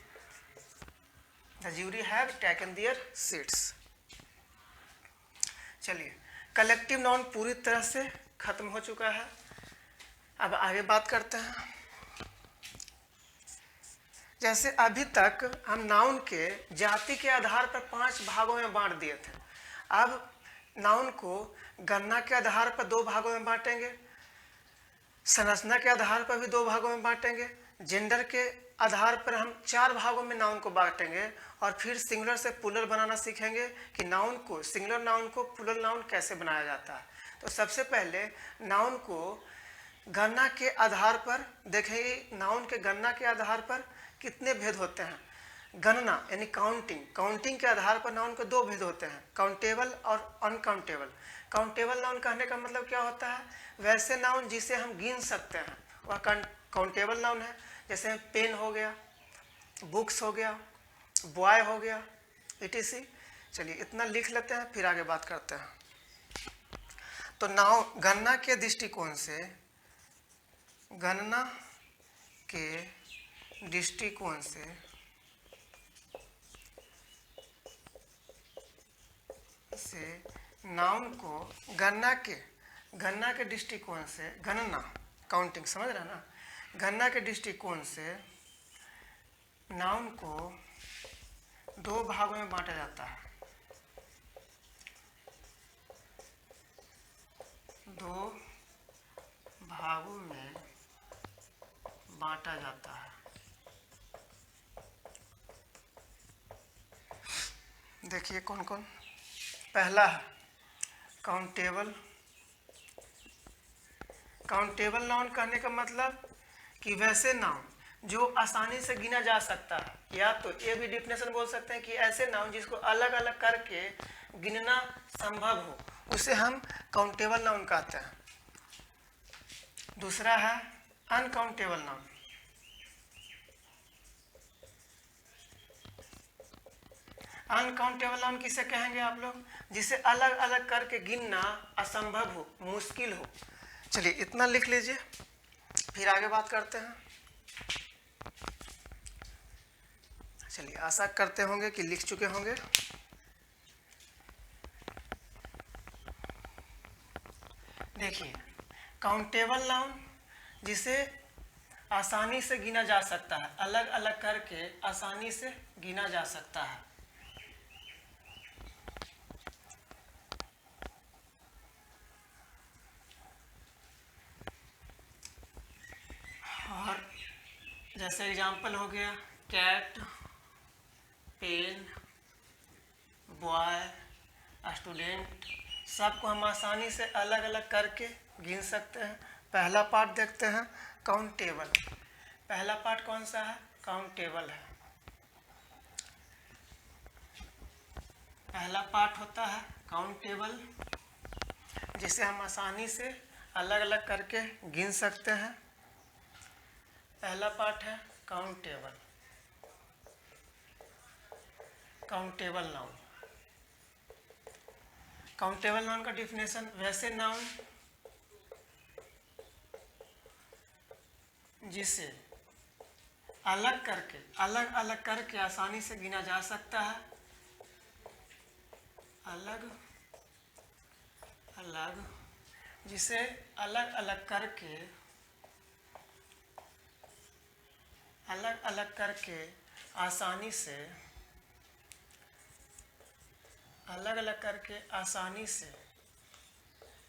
[SPEAKER 1] the jury have taken their seats. चलिए कलेक्टिव नाउन पूरी तरह से खत्म हो चुका है। अब आगे बात करते हैं। जैसे अभी तक हम नाउन के जाति के आधार पर 5 भागों में बांट दिए थे। अब नाउन को गणना के आधार पर दो भागों में बांटेंगे, संरचना के आधार पर भी दो भागों में बांटेंगे, जेंडर के आधार पर हम चार भागों में नाउन को बांटेंगे, और फिर सिंगुलर से प्लूरल बनाना सीखेंगे कि नाउन को, सिंगुलर नाउन को प्लूरल नाउन कैसे बनाया जाता है। तो सबसे पहले नाउन को गणना के आधार पर देखेंगे, नाउन के गणना के आधार पर कितने भेद होते हैं। गणना यानी काउंटिंग, काउंटिंग के आधार पर नाउन के दो भेद होते हैं, काउंटेबल और अनकाउंटेबल। काउंटेबल नाउन कहने का मतलब क्या होता है, वैसे नाउन जिसे हम गिन सकते हैं वह काउंटेबल नाउन है। जैसे पेन हो गया, बुक्स हो गया, बॉय हो गया, etc। चलिए इतना लिख लेते हैं, फिर आगे बात करते हैं। तो नाउन गणना के दृष्टिकोण से, गणना के दृष्टिकोण से नाउन को गणना के दृष्टिकोण से, गणना काउंटिंग समझ रहे हैं ना, गणना के दृष्टिकोण से नाउन को दो भागों में बांटा जाता है, दो भागों में बांटा जाता है। देखिए कौन कौन। पहला है काउंटेबल। काउंटेबल नाउन कहने का मतलब कि वैसे नाउन जो आसानी से गिना जा सकता है, या तो ये भी डिफिनेशन बोल सकते हैं कि ऐसे नाउन जिसको अलग अलग करके गिनना संभव हो, उसे हम काउंटेबल नाउन कहते हैं। दूसरा है अनकाउंटेबल नाउन। अनकाउंटेबल नाउन किसे कहेंगे आप लोग, जिसे अलग अलग करके गिनना असंभव हो, मुश्किल हो। चलिए इतना लिख लीजिए, फिर आगे बात करते हैं। चलिए आशा करते होंगे कि लिख चुके होंगे। देखिए काउंटेबल नाउन जिसे आसानी से गिना जा सकता है, अलग अलग करके आसानी से गिना जा सकता है। और जैसे एग्जाम्पल हो गया कैट, पेन, बॉय, स्टूडेंट, सबको हम आसानी से अलग अलग करके गिन सकते हैं। पहला पार्ट देखते हैं काउंटेबल। पहला पार्ट कौन सा है, काउंटेबल है। पहला पार्ट होता है काउंटेबल, जिसे हम आसानी से अलग अलग करके गिन सकते हैं। पहला पार्ट है countable, countable noun. Countable noun का डिफिनेशन, वैसे नाउन जिसे अलग अलग करके आसानी से गिना जा सकता है, अलग अलग, जिसे अलग अलग करके आसानी से, अलग अलग करके आसानी से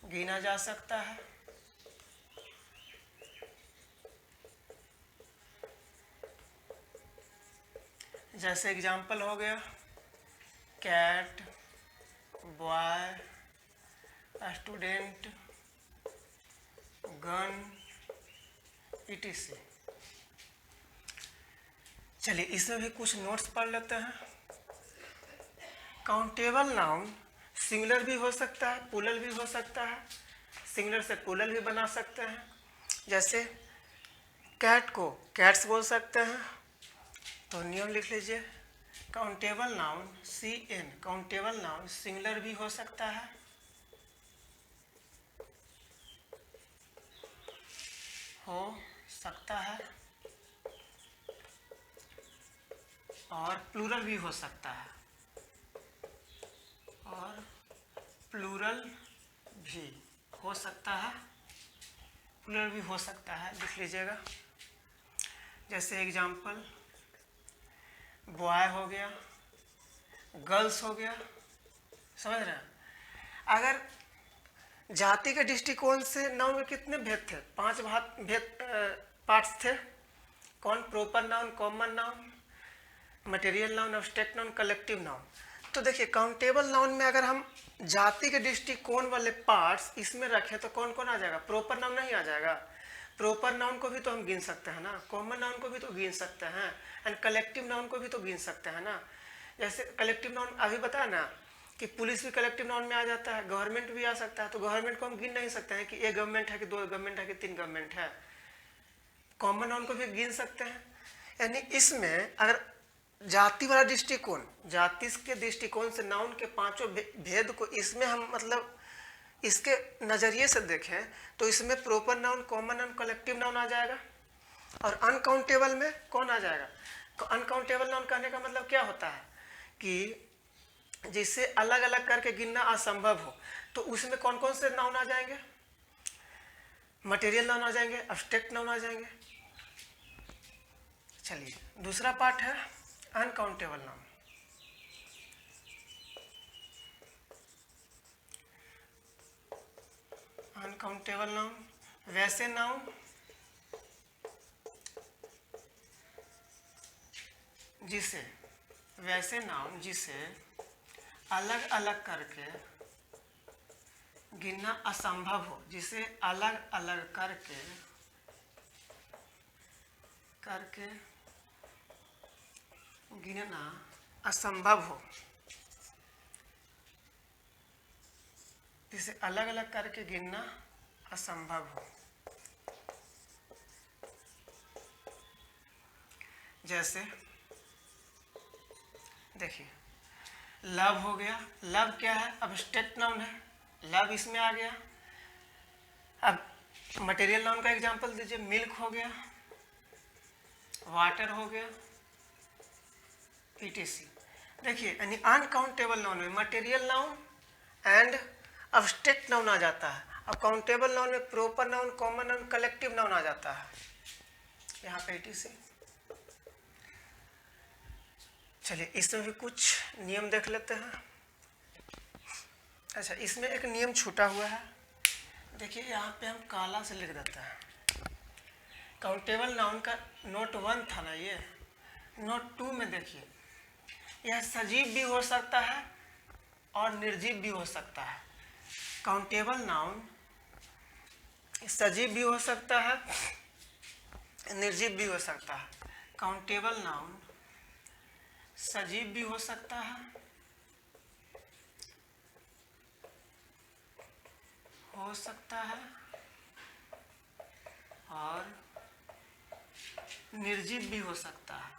[SPEAKER 1] गिना जा सकता है। जैसे एग्जाम्पल हो गया cat, boy, student, gun, etc। चलिए इसमें भी कुछ नोट्स पढ़ लेते हैं। काउंटेबल नाउन सिंगुलर भी हो सकता है, प्लूरल भी हो सकता है। सिंगुलर से प्लूरल भी बना सकते हैं। जैसे कैट को कैट्स बोल सकते हैं, तो नियम लिख लीजिए। Countable noun CN, countable noun singular भी हो सकता है, और प्लूरल भी हो सकता है, और प्लूरल भी हो सकता है, प्लूरल भी हो सकता है, लिख लीजिएगा। जैसे एग्जाम्पल बॉय हो गया, गर्ल्स हो गया, समझ रहे हैं। अगर जाति के दृष्टिकोण से नाउन में कितने भेद थे? 5 भेद पार्ट्स थे। कौन? Proper noun, common noun, material noun, abstract noun, collective noun. तो देखिए काउंटेबल नाउन में अगर हम जाति के दृष्टिकोण वाले पार्ट्स इसमें रखें तो कौन कौन आ जाएगा? प्रोपर नाउन नहीं आ जाएगा। प्रोपर नाउन को भी तो हम गिन सकते हैं ना, कॉमन नाउन को भी तो गिन सकते हैं, एंड कलेक्टिव नाउन को भी तो गिन सकते हैं ना। जैसे कलेक्टिव नाउन अभी बताया ना कि पुलिस भी कलेक्टिव नाउन में आ जाता है, गवर्नमेंट भी आ सकता है। तो गवर्नमेंट को हम गिन नहीं सकते हैं कि एक गवर्नमेंट है कि 2 गवर्नमेंट है कि 3 गवर्नमेंट है। कॉमन नाउन को भी गिन सकते हैं। यानी इसमें अगर जाति वाला दृष्टिकोण, जाति के दृष्टिकोण से नाउन के 5 भेद को इसमें हम मतलब इसके नज़रिए से देखें तो इसमें proper noun, common noun, collective noun आ जाएगा। और अनकाउंटेबल में कौन आ जाएगा? अनकाउंटेबल नाउन कहने का मतलब क्या होता है कि जिसे अलग अलग करके गिनना असंभव हो, तो उसमें कौन कौन से नाउन आ जाएंगे? मटेरियल नाउन आ जाएंगे, एब्स्ट्रैक्ट नाउन आ जाएंगे। चलिए दूसरा पार्ट है अनकाउंटेबल नाउन। अनकाउंटेबल नाउन वैसे नाउन जिसे अलग अलग करके गिनना असंभव हो, जिसे अलग अलग करके गिनना असंभव हो, जिसे अलग अलग करके गिनना असंभव हो। जैसे देखिए लव हो गया। लव क्या है? एब्स्ट्रैक्ट नाउन है, लव इसमें आ गया। अब मटेरियल नाउन का एग्जांपल दीजिए। मिल्क हो गया, वाटर हो गया, etc। देखिए यानी अनकाउंटेबल नाउन में material noun and abstract noun आ जाता है। अब काउंटेबल नाउन में proper noun, common noun, collective noun आ जाता है यहाँ पे etc। चलिए इसमें भी कुछ नियम देख लेते हैं। अच्छा, इसमें एक नियम छूटा हुआ है। देखिए यहाँ पे हम काला से लिख देते हैं। काउंटेबल नाउन का नोट 1 था ना, ये नोट 2 में देखिए यह सजीव भी हो सकता है और निर्जीव भी हो सकता है। काउंटेबल नाउन सजीव भी हो सकता है, निर्जीव भी हो सकता है। काउंटेबल नाउन सजीव भी हो सकता है और निर्जीव भी हो सकता है।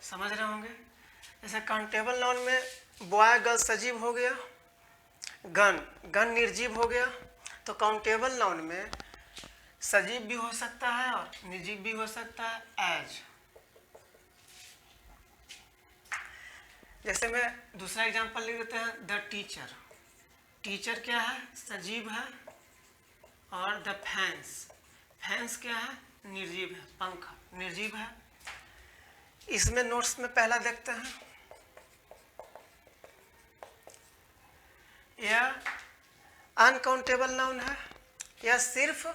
[SPEAKER 1] समझ रहे होंगे। जैसे काउंटेबल नाउन में बॉय गर्ल सजीव हो गया, गन निर्जीव हो गया। तो काउंटेबल नाउन में सजीव भी हो सकता है और निर्जीव भी हो सकता है। एज, जैसे मैं दूसरा एग्जांपल लिख देते हैं। द टीचर, टीचर क्या है? सजीव है। और द फैंस क्या है? निर्जीव है, पंखा निर्जीव है। इसमें नोट्स में पहला देखते हैं। यह अनकाउंटेबल नाउन है, यह सिर्फ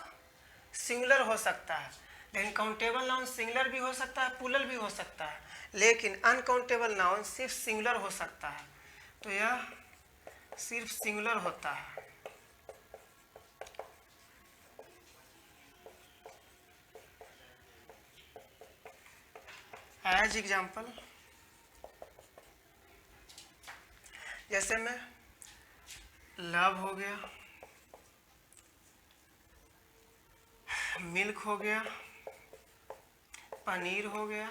[SPEAKER 1] सिंगुलर हो सकता है। लेकिन काउंटेबल नाउन सिंगुलर भी हो सकता है, प्लूरल भी हो सकता है, लेकिन अनकाउंटेबल नाउन सिर्फ सिंगुलर हो सकता है। तो यह सिर्फ सिंगुलर होता है। एज एग्जाम्पल, जैसे में लव हो गया, मिल्क हो गया, पनीर हो गया,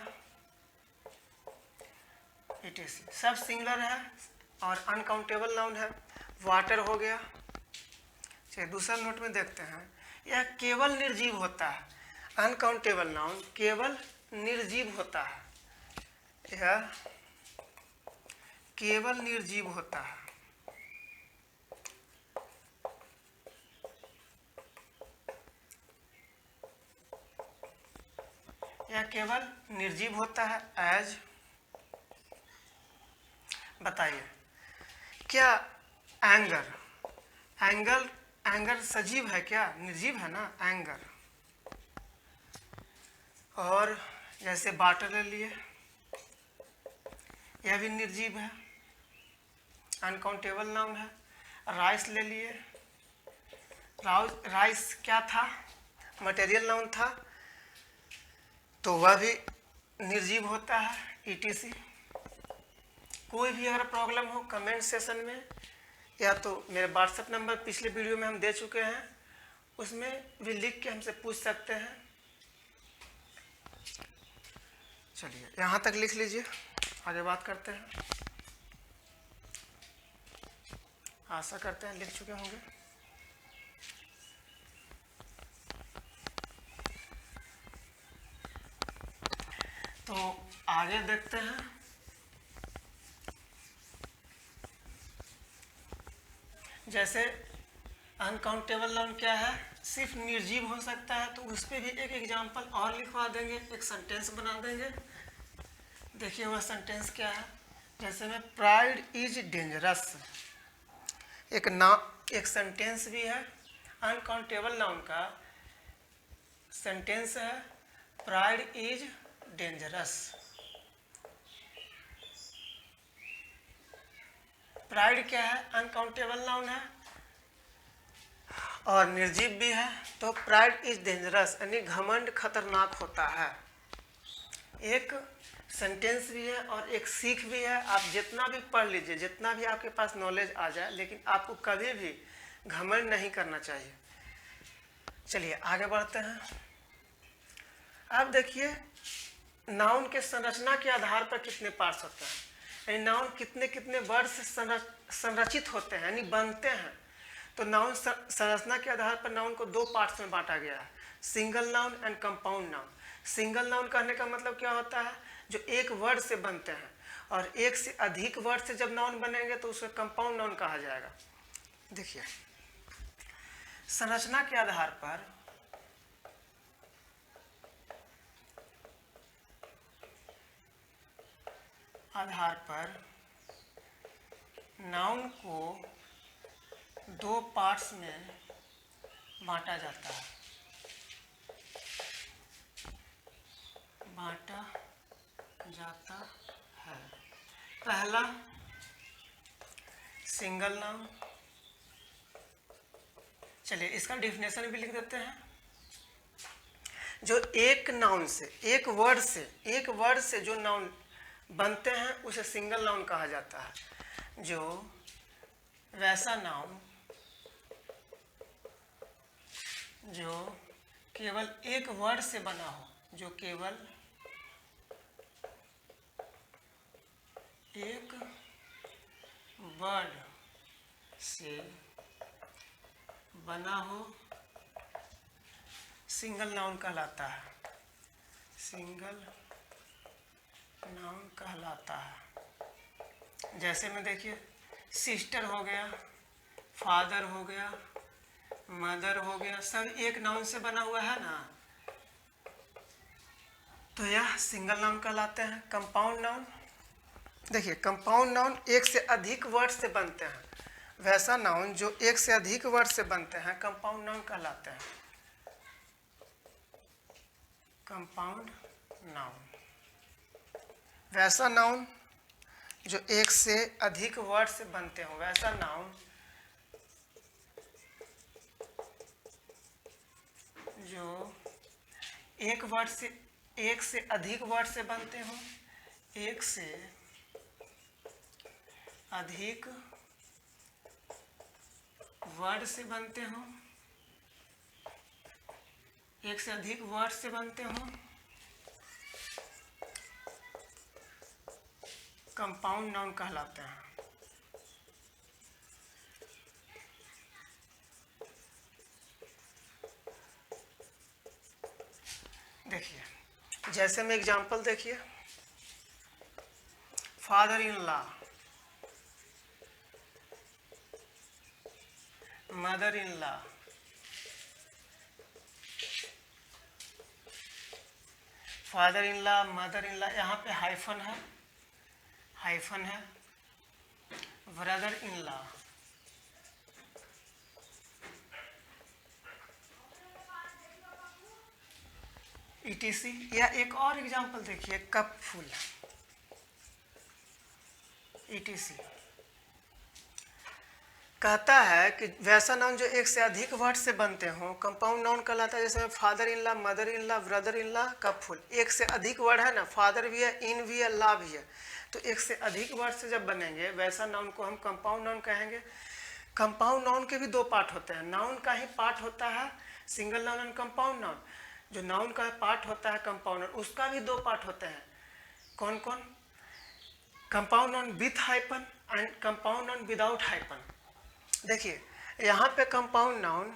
[SPEAKER 1] etc। सब सिंगुलर है और अनकाउंटेबल नाउन है। वाटर हो गया। चलिए दूसरा नोट में देखते हैं। यह केवल निर्जीव होता है। अनकाउंटेबल नाउन केवल निर्जीव होता है, यह केवल निर्जीव होता है। या केवल निर्जीव होता है? एज, बताइए क्या एंगर, एंगर सजीव है क्या? निर्जीव है ना एंगर। और जैसे वाटर ले लिए, यह भी निर्जीव है, अनकाउंटेबल नाउन है। राइस ले लिए, राइस क्या था? मटेरियल नाउन था, तो वह भी निर्जीव होता है। ईटीसी। कोई भी अगर प्रॉब्लम हो कमेंट सेशन में, या तो मेरे व्हाट्सएप नंबर पिछले वीडियो में हम दे चुके हैं, उसमें भी लिख के हमसे पूछ सकते हैं। चलिए यहाँ तक लिख लीजिए, आगे बात करते हैं। आशा करते हैं लिख चुके होंगे। तो आगे देखते हैं। जैसे अनकाउंटेबल नाउन क्या है? सिर्फ निर्जीव हो सकता है, तो उस पर भी एक एग्जाम्पल और लिखवा देंगे, एक सेंटेंस बना देंगे। देखिए वह सेंटेंस क्या है। जैसे में प्राइड इज डेंजरस, एक सेंटेंस भी है, अनकाउंटेबल नाउन का सेंटेंस है, प्राइड इज डेंजरस। प्राइड क्या है? अनकाउंटेबल नाउन है और निर्जीव भी है, तो प्राइड इज डेंजरस यानी घमंड खतरनाक होता है। एक सेंटेंस भी है और एक सीख भी है। आप जितना भी पढ़ लीजिए, जितना भी आपके पास नॉलेज आ जाए, लेकिन आपको कभी भी घमंड नहीं करना चाहिए। चलिए आगे बढ़ते हैं। अब देखिए नाउन के संरचना के आधार पर कितने पार्ट्स होते हैं, यानी नाउन कितने कितने वर्ड से संरचित होते हैं, यानी बनते हैं। तो नाउन संरचना के आधार पर नाउन को दो पार्ट्स में बांटा गया है, single noun and compound noun. Single noun कहने का मतलब क्या होता है? जो एक वर्ड से बनते हैं, और एक से अधिक वर्ड से जब नाउन बनेंगे तो उसे कंपाउंड नाउन कहा जाएगा। देखिए संरचना के आधार पर नाउन को दो पार्ट्स में बांटा जाता है। पहला सिंगल नाउन। चलिए इसका डेफिनेशन भी लिख देते हैं। जो एक नाउन से, एक वर्ड से जो नाउन बनते हैं उसे सिंगल नाउन कहा जाता है। जो वैसा नाउन जो केवल एक वर्ड से बना हो, जो केवल एक वर्ड से बना हो, सिंगल नाउन कहलाता है। सिंगल नाउन कहलाता है। जैसे में देखिए सिस्टर हो गया, फादर हो गया, मदर हो गया, सब एक नाउन से बना हुआ है ना, तो यह सिंगल नाउन कहलाते हैं। कंपाउंड नाउन, देखिए कंपाउंड नाउन एक से अधिक वर्ड से बनते हैं। वैसा नाउन जो एक से अधिक वर्ड से बनते हैं कंपाउंड नाउन कहलाते हैं। कंपाउंड नाउन वैसा नाउन जो एक से अधिक वर्ड से बनते हो, वैसा नाउन जो एक से अधिक वर्ड से बनते हो, एक से अधिक वर्ड से बनते हो, एक से अधिक वर्ड से बनते हो, कंपाउंड नाउन कहलाते हैं। देखिए जैसे में एग्जांपल देखिए, father in law, mother in law, father in law, mother in law, यहाँ पे हाइफन है, हाइफन है, ब्रदर इन लॉ, ETC। या एक और एग्जांपल देखिए, कप फुल, ETC। कहता है कि वैसा नाउन जो एक से अधिक वर्ड से बनते हों कंपाउंड नाउन कहलाता है। जैसे father in law, mother in law, brother in law, cup full, एक से अधिक वर्ड है ना, फादर भी है, इन भी है, लॉ भी है, तो एक से अधिक वर्ड से जब बनेंगे वैसा नाउन को हम कंपाउंड नाउन कहेंगे। कंपाउंड नाउन के भी दो पार्ट होते हैं, नाउन का ही पार्ट होता है single noun and compound noun. जो नाउन का पार्ट होता है कंपाउंड नाउन, उसका भी दो पार्ट होते हैं। कौन कौन? Compound noun with hyphen and compound noun without hyphen. देखिए यहाँ पे कंपाउंड नाउन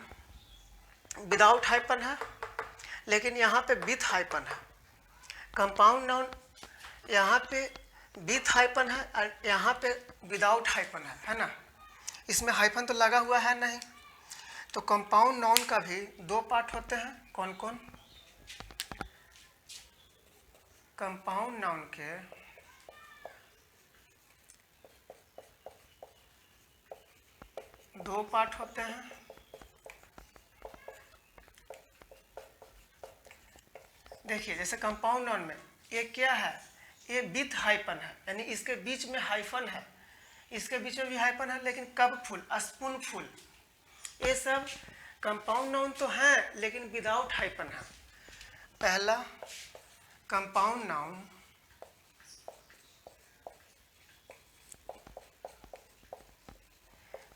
[SPEAKER 1] विदाउट हाइपन है, लेकिन यहाँ पे विथ हाइपन है। कंपाउंड नाउन यहाँ पे विथ हाइपन है और यहाँ पे विदाउट हाइपन है ना। इसमें हाइपन तो लगा हुआ है नहीं। तो कंपाउंड नाउन का भी दो पार्ट होते हैं। कौन कौन? कंपाउंड नाउन के दो पार्ट होते हैं। देखिए जैसे कंपाउंड नाउन में ये क्या है, ये विथ हाइपन है, यानी इसके बीच में हाइफन है, इसके बीच में भी हाइपन है, लेकिन कप फुल, स्पून फुल, ये सब कंपाउंड नाउन तो हैं लेकिन विदाउट हाइपन है। पहला compound noun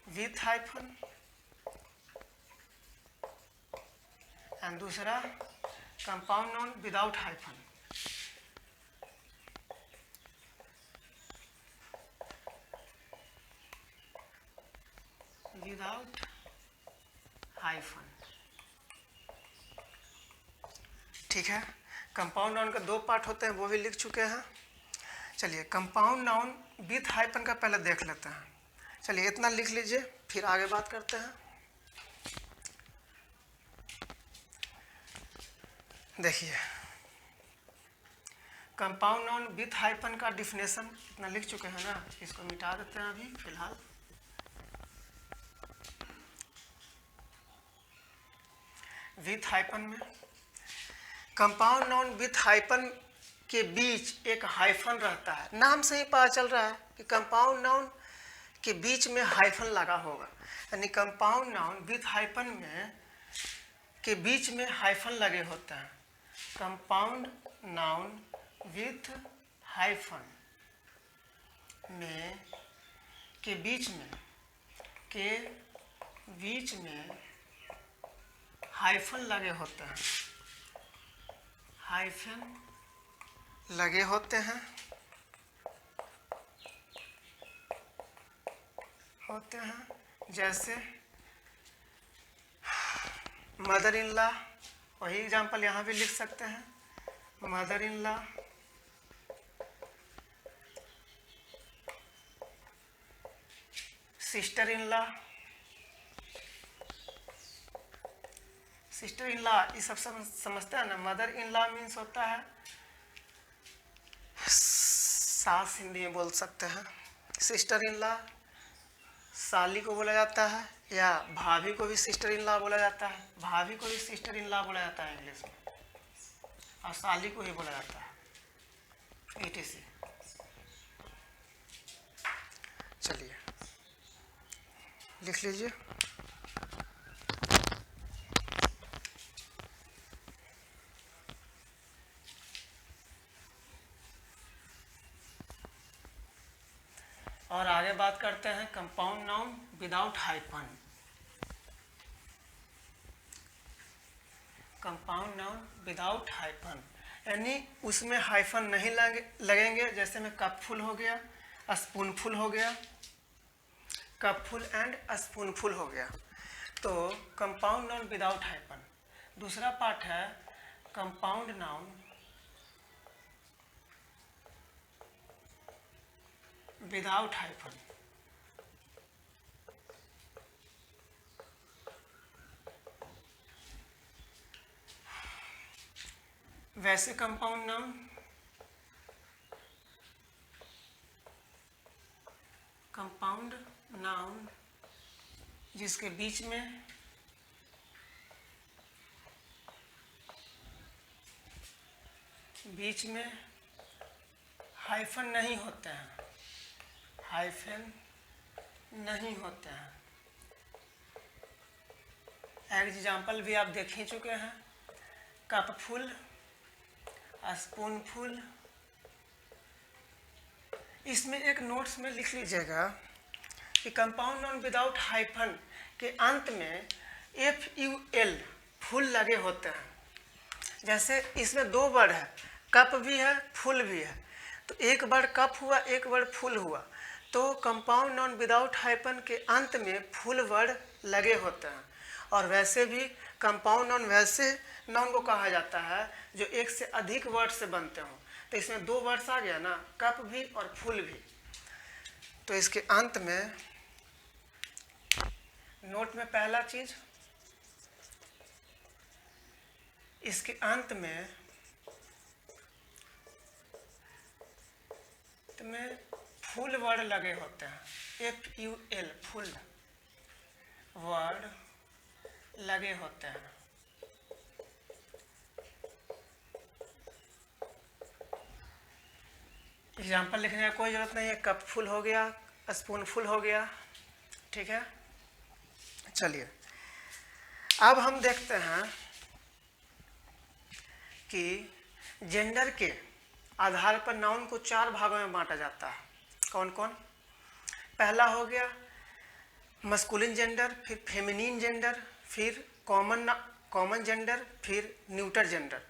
[SPEAKER 1] with hyphen and दूसरा compound noun without hyphen. Without hyphen, ठीक है। कंपाउंड नाउन का दो पार्ट होते हैं, वो भी लिख चुके हैं। चलिए कंपाउंड नाउन विथ हाइफन का पहले देख लेते हैं। चलिए इतना लिख लीजिए, फिर आगे बात करते हैं। देखिए कंपाउंड नाउन विथ हाइफन का डिफिनेशन इतना लिख चुके हैं ना, इसको मिटा देते हैं अभी फिलहाल। विथ हाइफन में कंपाउंड नाउन विथ हाइफन के बीच एक हाइफन रहता है। नाम से ही पता चल रहा है कि कंपाउंड नाउन के बीच में हाइफन लगा होगा, यानी कंपाउंड नाउन विथ हाइफन में के बीच में हाइफन लगे होते हैं। कंपाउंड नाउन विथ हाइफन में के बीच में हाइफन लगे होते हैं, हाइफन लगे होते हैं जैसे मदर इन लॉ, वही एग्जाम्पल यहाँ भी लिख सकते हैं, mother in law, sister in law, sister in law, ये सब समझते हैं ना। मदर इन लॉ मीन्स होता है सास, हिंदी में बोल सकते हैं। सिस्टर इन लॉ साली को बोला जाता है, या भाभी को भी सिस्टर इन लॉ बोला जाता है, भाभी को भी सिस्टर इन लॉ बोला जाता है इंग्लिश में, और साली को ही बोला जाता है, ETC। चलिए लिख लीजिए। और आगे बात करते हैं compound noun without hyphen. Compound noun without hyphen यानी उसमें हाइफन नहीं लगेंगे। जैसे में कपफुल हो गया, स्पूनफुल हो गया, कपफुल एंड स्पूनफुल हो गया, तो कंपाउंड नाउन विदाउट हाइफन। दूसरा पार्ट है कंपाउंड नाउन विदाउट हाइफन। वैसे कंपाउंड नाउन जिसके बीच में हाइफन नहीं होते हैं, एग्जाम्पल भी आप देख ही चुके हैं, कप फुल, स्पून फुल। इसमें एक नोट्स में लिख लीजिएगा कि कंपाउंड नाउन विदाउट हाइफन के अंत में FUL फुल लगे होते हैं। जैसे इसमें दो वर्ड है, कप भी है, फुल भी है, तो एक वर्ड कप हुआ, एक वर्ड फुल हुआ, तो कंपाउंड नाउन विदाउट हाइफन के अंत में फुल वर्ड लगे होते हैं। और वैसे भी कंपाउंड नाउन वैसे नाउन को कहा जाता है जो एक से अधिक वर्ड से बनते हों। तो इसमें दो वर्ड्स आ गया ना, कप भी और फुल भी। तो इसके अंत में नोट में पहला चीज, इसके अंत में फुल वर्ड लगे होते हैं, FUL फुल वर्ड लगे होते हैं। एग्जाम्पल लिखने की कोई ज़रूरत नहीं है, कप फुल हो गया, स्पून फुल हो गया, ठीक है। चलिए अब हम देखते हैं कि जेंडर के आधार पर नाउन को 4 भागों में बांटा जाता है। कौन कौन? पहला हो गया मस्कुलिन जेंडर, फिर फेमिनिन जेंडर, फिर कॉमन जेंडर, फिर न्यूटर जेंडर।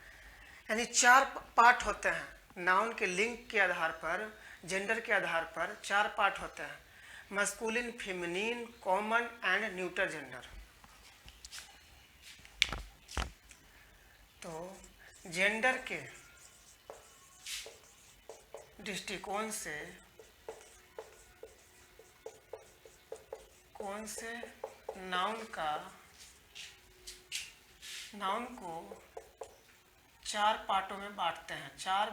[SPEAKER 1] यानी 4 पार्ट होते हैं नाउन के लिंग के आधार पर, जेंडर के आधार पर 4 पार्ट होते हैं, masculine, feminine, common and neuter gender. तो जेंडर के दृष्टिकोण से नाउन को 4 पार्टों में बांटते हैं, 4